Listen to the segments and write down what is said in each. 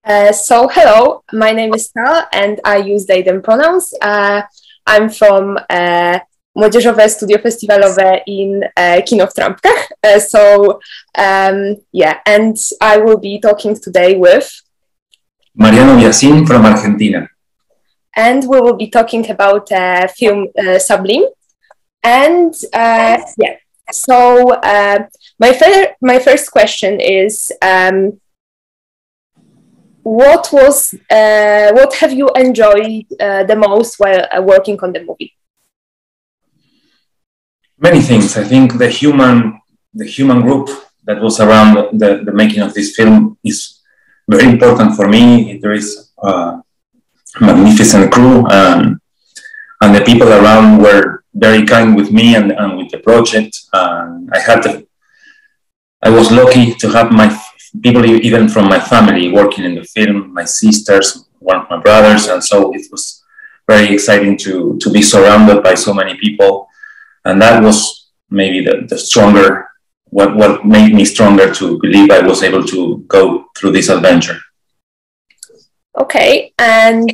Hello, my name is Tal and I use they, them pronouns. I'm from Młodzieżowe Studio Festiwalowe in Kino w Trampkach. And I will be talking today with Mariano Biasin from Argentina. And we will be talking about film Sublime. My first question is, what have you enjoyed the most while working on the movie? Many things. I think the human group that was around the making of this film is very important for me. There is a magnificent crew, and the people around were very kind with me and with the project. I was lucky to have my people, even from my family, working in the film, my sisters, one of my brothers, and so it was very exciting to be surrounded by so many people, and that was maybe the stronger, what made me stronger to believe I was able to go through this adventure. Okay, and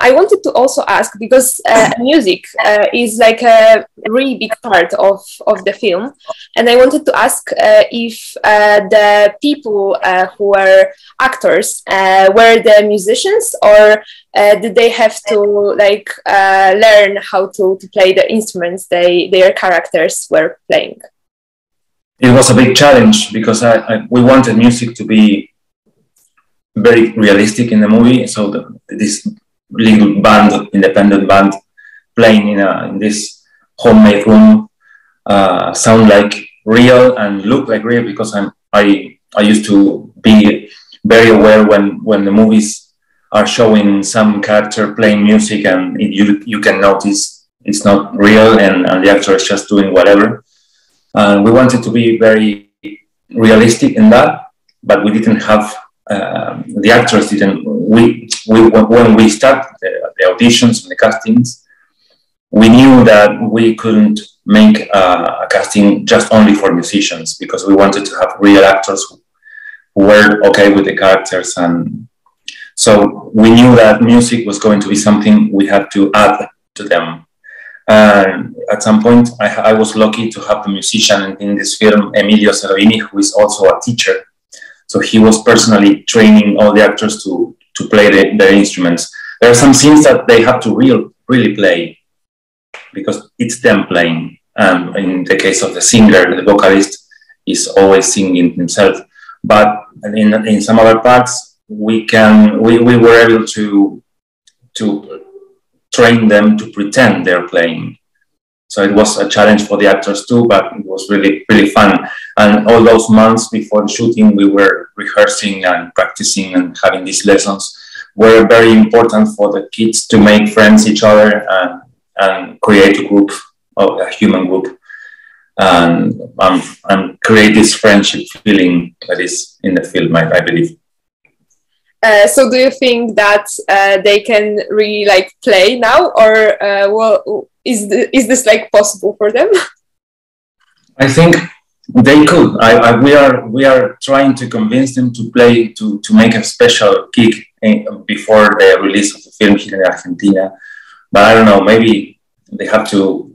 I wanted to also ask, because music is like a really big part of the film, and I wanted to ask if the people who were actors were the musicians, or did they have to learn how to play the instruments their characters were playing? It was a big challenge because we wanted music to be very realistic in the movie. So this little band, independent band, playing in this homemade room, sound like real and look like real, because I used to be very aware when the movies are showing some character playing music and you can notice it's not real and the actor is just doing whatever. We wanted to be very realistic in that, but we didn't have the actors didn't. When we started the auditions and the castings, we knew that we couldn't make a casting just only for musicians, because we wanted to have real actors who were okay with the characters, and so we knew that music was going to be something we had to add to them. And at some point, I was lucky to have the musician in this film, Emilio Cervini, who is also a teacher. So he was personally training all the actors to play their instruments. There are some scenes that they have to really play, because it's them playing. In the case of the singer, the vocalist is always singing himself. But in some other parts, we were able to train them to pretend they're playing. So it was a challenge for the actors too, but it was really, really fun. And all those months before the shooting, we were rehearsing and practicing and having these lessons were very important for the kids to make friends each other and create a human group, and create this friendship feeling that is in the film, I believe. So do you think that they can really play now, or is this possible for them? I think they could. We are trying to convince them to play, to make a special gig before the release of the film here in Argentina. But I don't know, maybe they have to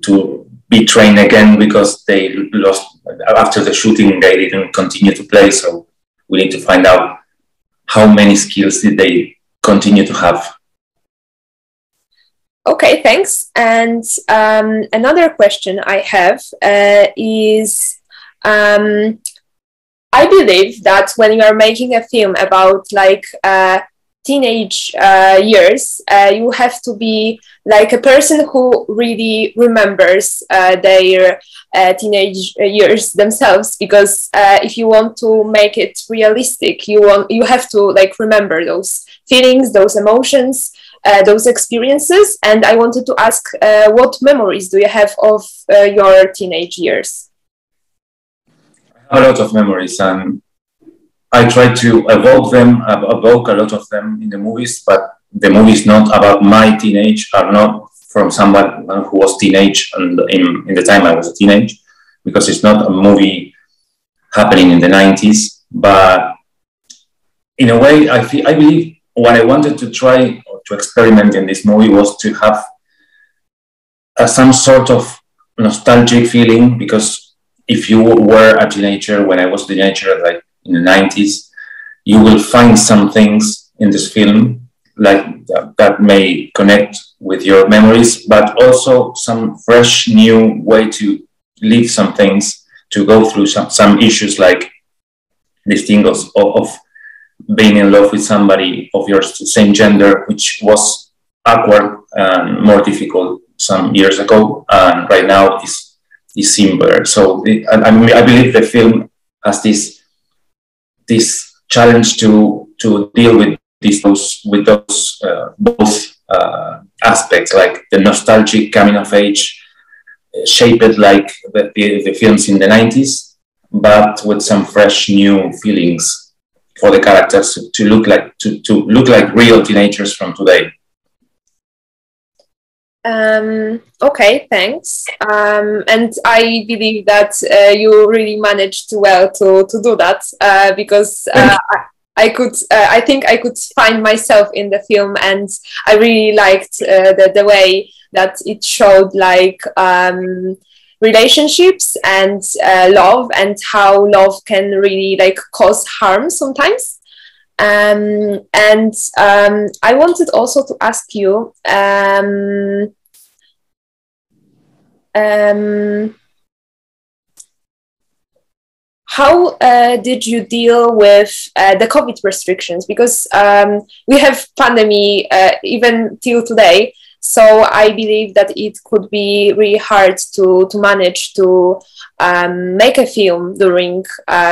be trained again, because they lost after the shooting. They didn't continue to play, so we need to find out how many skills did they continue to have. Okay, thanks. And another question I have is, I believe that when you are making a film about teenage years, you have to be a person who really remembers their teenage years themselves, because if you want to make it realistic, you have to remember those feelings, those emotions, those experiences. And I wanted to ask, what memories do you have of your teenage years? A lot of memories, and I try to evoke a lot of them in the movies, but the movies not about my teenage are not from someone who was teenage and in the time I was a teenage, because it's not a movie happening in the 90s, but in a way, I believe what I wanted to try or to experiment in this movie was to have some sort of nostalgic feeling, because if you were a teenager when I was a teenager, like in the 90s, you will find some things in this film like that may connect with your memories, but also some fresh new way to live some things, to go through some issues, like this thing of being in love with somebody of your same gender, which was awkward and more difficult some years ago, and right now is simpler. So I believe the film has this challenge to deal with those both aspects, like the nostalgic coming of age, shaped like the films in the 90s, but with some fresh new feelings for the characters to look like real teenagers from today. Okay, thanks. And I believe that you really managed well to do that, because I think I could find myself in the film, and I really liked the way that it showed like relationships and love, and how love can really like cause harm sometimes. And I wanted also to ask you, how did you deal with the COVID restrictions? Because we have pandemic even till today, so I believe that it could be really hard to manage to make a film during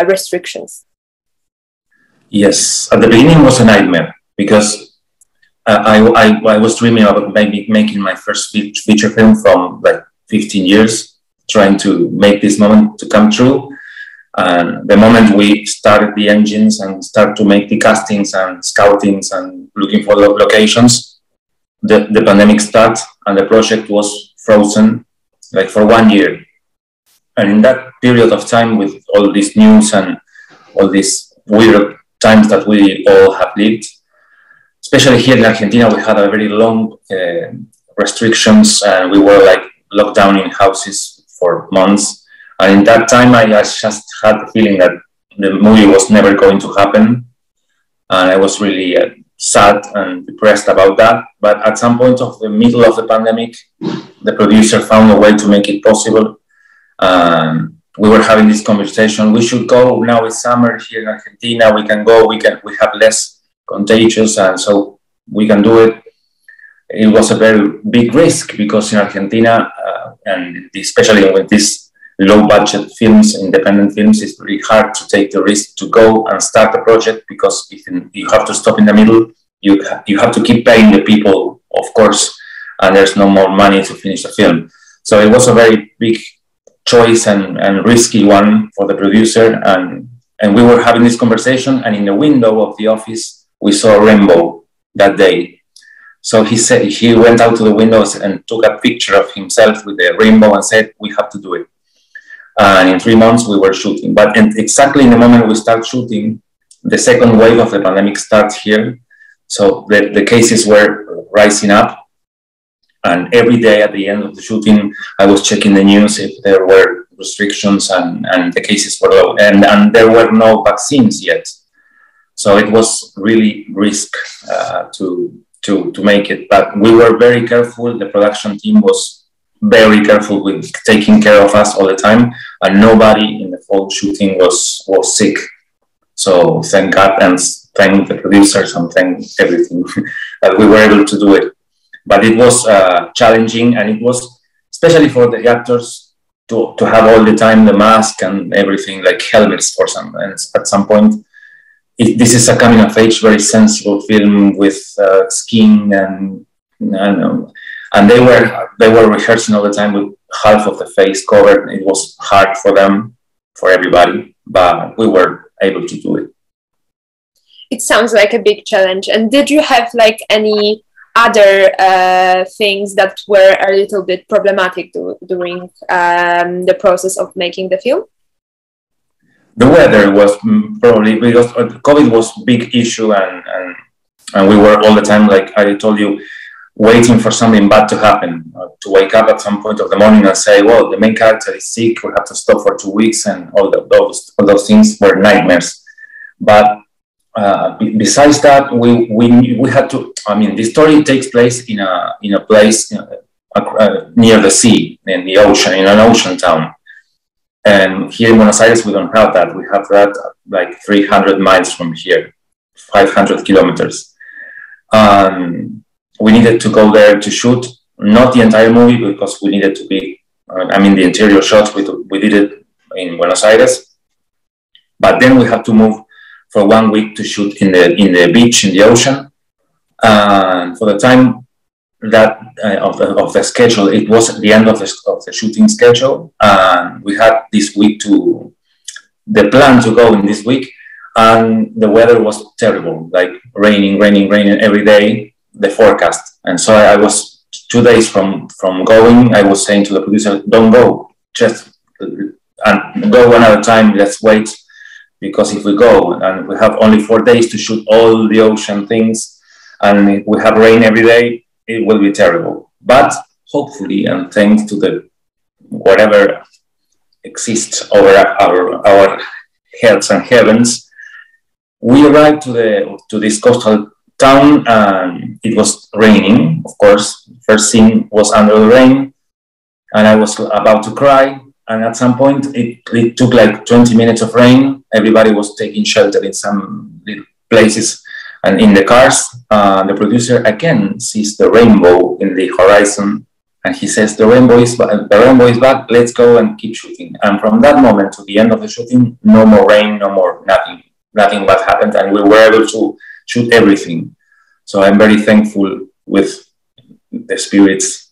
restrictions. Yes, at the beginning was a nightmare, because I was dreaming about maybe making my first feature film from like 15 years, trying to make this moment to come true. And the moment we started the engines and started to make the castings and scoutings and looking for locations, the pandemic started and the project was frozen like for 1 year. And in that period of time, with all this news and all these weird times that we all have lived, especially here in Argentina, we had a very long restrictions, and we were like locked down in houses for months. And in that time, I just had the feeling that the movie was never going to happen. And I was really sad and depressed about that. But at some point of the middle of the pandemic, the producer found a way to make it possible. We were having this conversation. We should go. Now it's summer here in Argentina. We can go. We have less contagious, and so we can do it. It was a very big risk, because in Argentina, and especially with these low-budget films, independent films, it's really hard to take the risk to go and start a project, because if you have to stop in the middle, you have to keep paying the people, of course, and there's no more money to finish the film. So it was a very big choice and risky one for the producer, and we were having this conversation, and in the window of the office we saw a rainbow that day. So he went out to the windows and took a picture of himself with the rainbow and said, "We have to do it." And in 3 months we were shooting. But exactly in the moment we start shooting, the second wave of the pandemic starts here. So the cases were rising up. And every day at the end of the shooting, I was checking the news if there were restrictions, and the cases were low. And there were no vaccines yet. So it was really risk to make it. But we were very careful. The production team was very careful with taking care of us all the time. And nobody in the whole shooting was sick. So thank God, and thank the producers, and thank everything that we were able to do it. But it was challenging, and it was especially for the actors to have all the time the mask and everything, like helmets for some. And at some point, this is a coming of age, very sensible film with skin and they were rehearsing all the time with half of the face covered. It was hard for them, for everybody, but we were able to do it. It sounds like a big challenge. And did you have like any other things that were a little bit problematic during the process of making the film? The weather was probably because COVID was a big issue, and we were all the time, like I told you, waiting for something bad to happen, to wake up at some point of the morning and say, well, the main character is sick, we have to stop for 2 weeks, and all those things were nightmares. But besides that, we had to. I mean, the story takes place in a place near the sea, in the ocean, in an ocean town. And here in Buenos Aires, we don't have that. We have that like 300 miles from here, 500 kilometers. We needed to go there to shoot, not the entire movie, because we needed to be, the interior shots, we did it in Buenos Aires. But then we had to move for 1 week to shoot in the beach, in the ocean. And for the time that of the schedule, it was at the end of the shooting schedule. And we had this week the plan to go in this week. And the weather was terrible, like raining every day, the forecast. And so I was 2 days from going. I was saying to the producer, don't go, just go another time, let's wait. Because if we go and we have only 4 days to shoot all the ocean things, and if we have rain every day, it will be terrible. But hopefully, and thanks to the whatever exists over our heads and heavens, we arrived to this coastal town, and it was raining. Of course, first scene was under the rain, and I was about to cry. And at some point, it took like 20 minutes of rain. Everybody was taking shelter in some little places and in the cars. The producer again sees the rainbow in the horizon, and he says, the rainbow is back, let's go and keep shooting. And from that moment to the end of the shooting, no more rain, no more nothing bad happened, and we were able to shoot everything. So I'm very thankful with the spirits,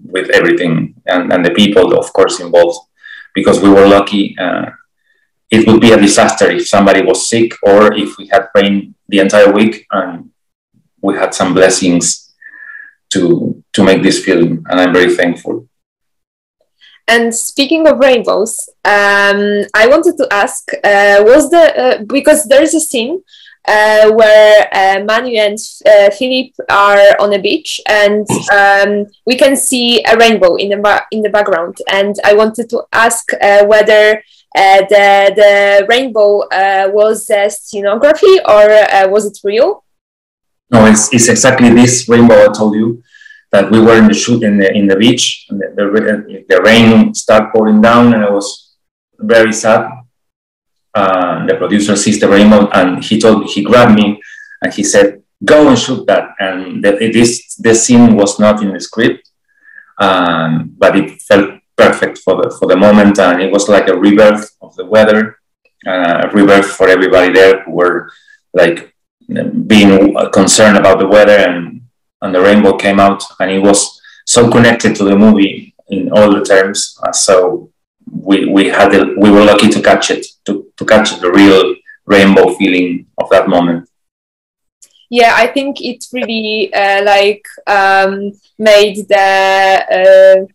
with everything, and the people, of course, involved, because we were lucky. It would be a disaster if somebody was sick, or if we had rain the entire week, and we had some blessings to make this film, and I'm very thankful. And speaking of rainbows, I wanted to ask, because there's a scene where Manu and Philip are on a beach, and we can see a rainbow in the background. And I wanted to ask whether the rainbow was scenography, or was it real? No, it's exactly this rainbow I told you, that we were in the shoot in the beach, and the rain started pouring down, and I was very sad. The producer sees the rainbow, and he grabbed me and he said, go and shoot that. And this scene was not in the script, but it felt perfect for the moment, and it was like a rebirth of the weather, a rebirth for everybody there who were like being concerned about the weather, and the rainbow came out, and it was so connected to the movie in all the terms. So we were lucky to catch it, to catch the real rainbow feeling of that moment. Yeah, I think it really made the.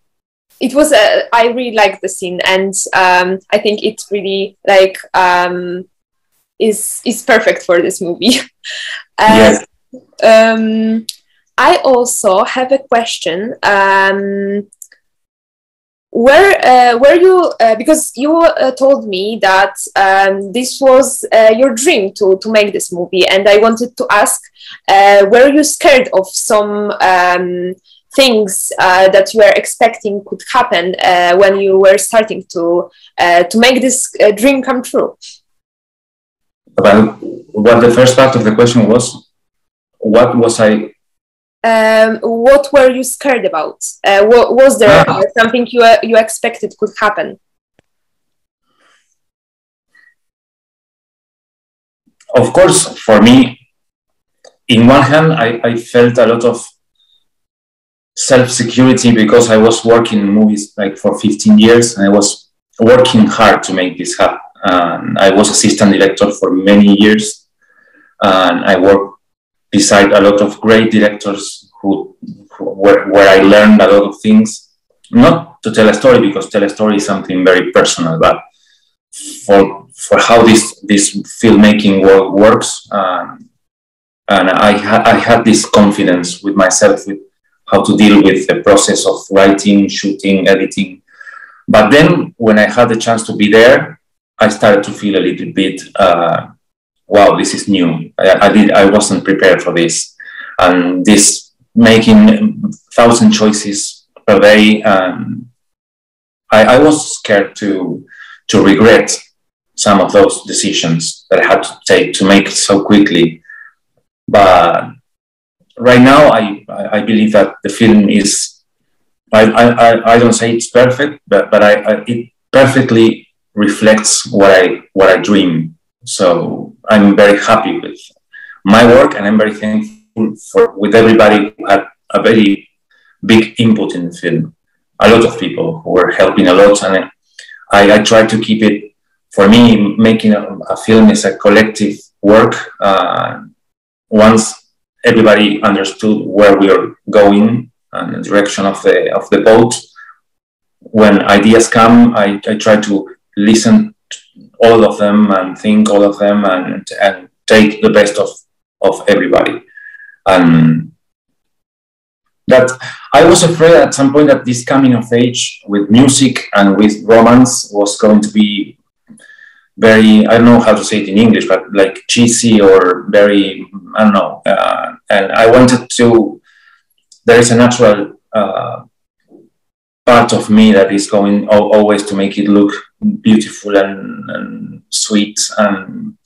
It was I really liked the scene, and I think it really is perfect for this movie. Yes. I also have a question. Were you because you told me that this was your dream to make this movie, and I wanted to ask, were you scared of some things that you were expecting could happen when you were starting to make this dream come true? Well, what the first part of the question was, what was I? What were you scared about? Was there something you expected could happen? Of course, for me, in one hand, I felt a lot of self-security because I was working in movies like for 15 years, and I was working hard to make this happen. I was assistant director for many years, and I worked beside a lot of great directors where I learned a lot of things. Not to tell a story, because tell a story is something very personal, but for how this filmmaking world works, and I had this confidence with myself with how to deal with the process of writing, shooting, editing. But then when I had the chance to be there, I started to feel a little bit, wow, this is new. I wasn't prepared for this, and this making 1,000 choices per day. I was scared to regret some of those decisions that I had to take to make so quickly. But right now, I believe that the film is, I don't say it's perfect, but it perfectly reflects what I dream. So I'm very happy with my work, and I'm very thankful with everybody who had a very big input in the film. A lot of people who were helping a lot, and I try to keep it. For me, making a film is a collective work. Once everybody understood where we are going and the direction of the boat, when ideas come, I try to listen to all of them and think all of them and take the best of everybody. And that I was afraid at some point that this coming of age with music and with romance was going to be very, I don't know how to say it in English, but like cheesy or very, I don't know. And I wanted to, there is a natural part of me that is going always to make it look beautiful and sweet, and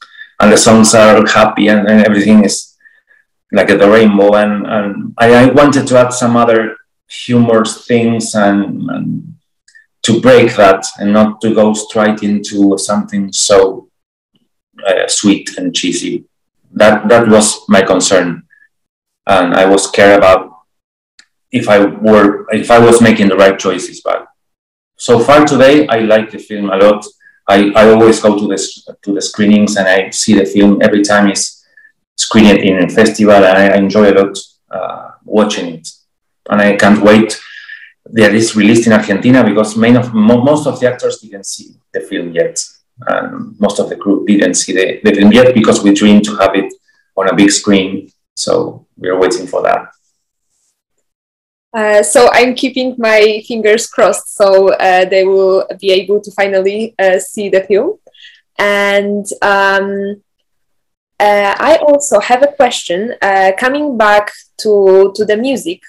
the songs are happy, and everything is like the rainbow. And I wanted to add some other humorous things and to break that and not to go straight into something so sweet and cheesy. That was my concern, and I was scared about if I was making the right choices. But so far today, I like the film a lot. I always go to the screenings, and I see the film every time it's screened in a festival, and I enjoy a lot watching it. And I can't wait that it's released in Argentina, because most of the actors didn't see the film yet. And most of the crew didn't see the film yet, because we dream to have it on a big screen. So we're waiting for that. So I'm keeping my fingers crossed, so they will be able to finally see the film. And I also have a question, coming back to the music.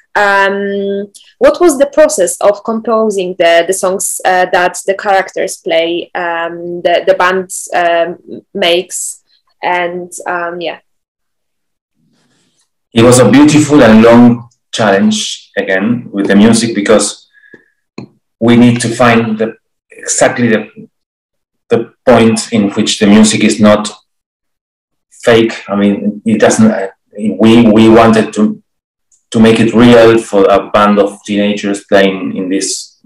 What was the process of composing the songs that the characters play, the band makes, and yeah? It was a beautiful and long challenge again with the music, because we need to find exactly the point in which the music is not fake. I mean, it doesn't. We wanted to make it real for a band of teenagers playing in this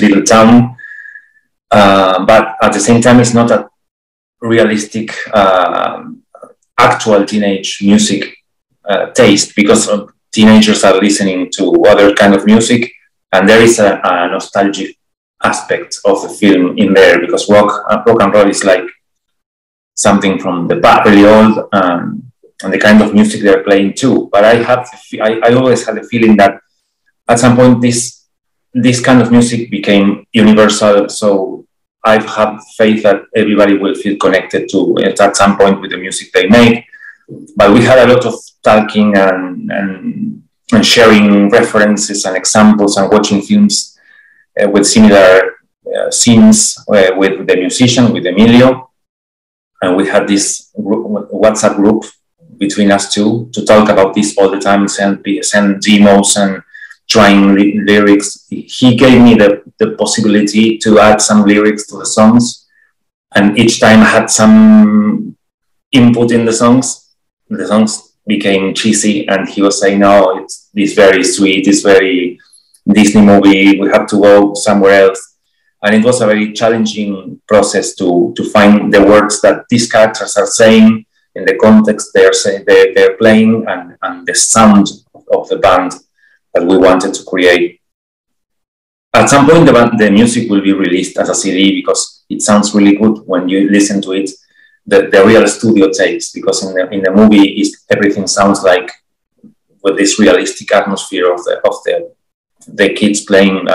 little town, but at the same time, it's not a realistic, actual teenage music taste, because teenagers are listening to other kind of music, and there is a nostalgic aspect of the film in there, because rock and roll is like something from the past, really old, and the kind of music they're playing too. But I always had the feeling that at some point this kind of music became universal. So I've had faith that everybody will feel connected to it at some point with the music they make. But we had a lot of talking and sharing references and examples and watching films with similar scenes with the musician, with Emilio. And we had this WhatsApp group between us two to talk about this all the time, send demos and trying lyrics. He gave me the possibility to add some lyrics to the songs. And each time I had some input in the songs became cheesy, and he was saying, no, it's very sweet, it's very Disney movie, we have to go somewhere else. And it was a very challenging process to find the words that these characters are saying in the context they're playing, and the sound of the band that we wanted to create. At some point, the music will be released as a CD because it sounds really good when you listen to it. The real studio takes, because in the movie everything sounds like with this realistic atmosphere of the kids playing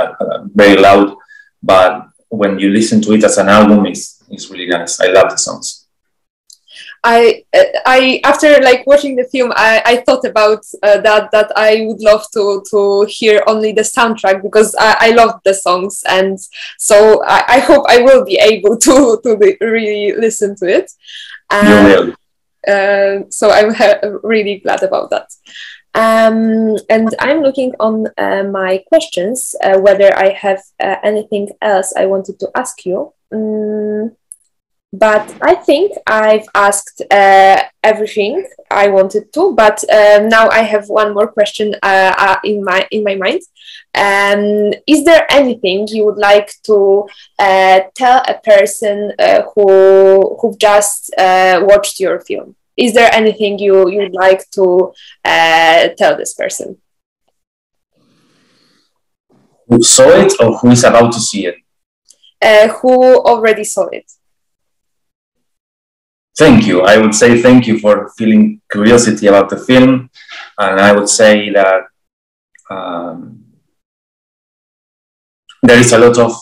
very loud. But when you listen to it as an album, it's really nice. I love the songs. I after like watching the film, I thought about that I would love to hear only the soundtrack, because I love the songs, and so I hope I will be able to really listen to it. You will. So I'm really glad about that. And I'm looking on my questions, whether I have anything else I wanted to ask you. But I think I've asked everything I wanted to. But now I have one more question in my mind. Is there anything you would like to tell a person who just watched your film? Is there anything you'd like to tell this person? Who saw it or who is about to see it? Who already saw it. Thank you. I would say thank you for feeling curiosity about the film. And I would say that there is a lot of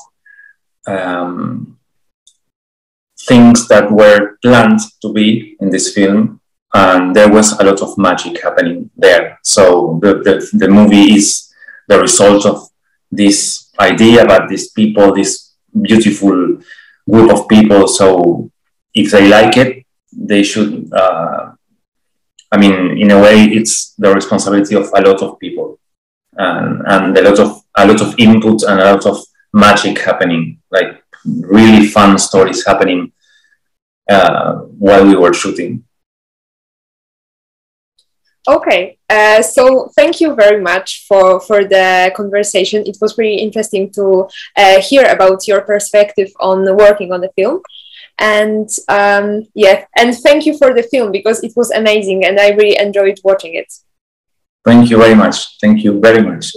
things that were planned to be in this film, and there was a lot of magic happening there. So the movie is the result of this idea about these people, this beautiful group of people. So if they like it, they should, I mean, in a way, it's the responsibility of a lot of people, and a lot of input and a lot of magic happening, like really fun stories happening while we were shooting. Okay, so thank you very much for the conversation. It was really interesting to hear about your perspective on working on the film. And yeah, and thank you for the film, because it was amazing and I really enjoyed watching it. Thank you very much. Thank you very much.